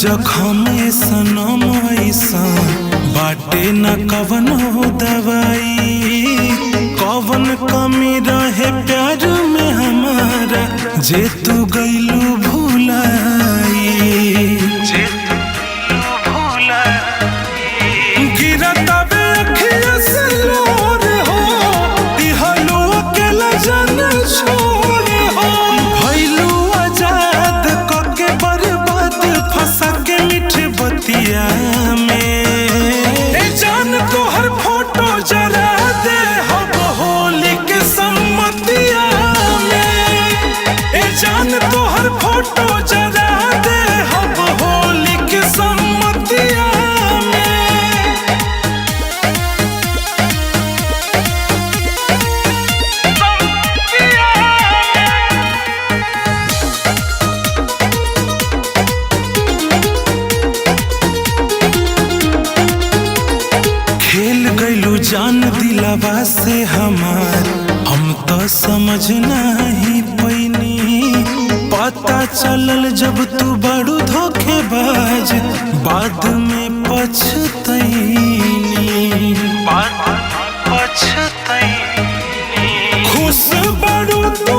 जखम सनम ऐसा बाटे न कवनो दवाई। कवन कमी रहे प्यार में हमारा जे तू गइलू भुलाई। गिरत बे अखिया से लोर हो, दिहलू अकेला जन छोड़ हो। भइलू आजाद कके बर्बाद फंसा के मीठ बतिया में। ए जान तोहर फोटो जरा दे हम होली के सम्मतिया में। ए जान तोहर फोटो जरा दे हम होली के सम्मतिया में। खेल गइलू जान दिलावा से हमार, हम तो समझ नहीं पैनी। पता चलल जब तू बड़ू धोखेबाज, बाद में पछतैनी। खुश बड़ू तू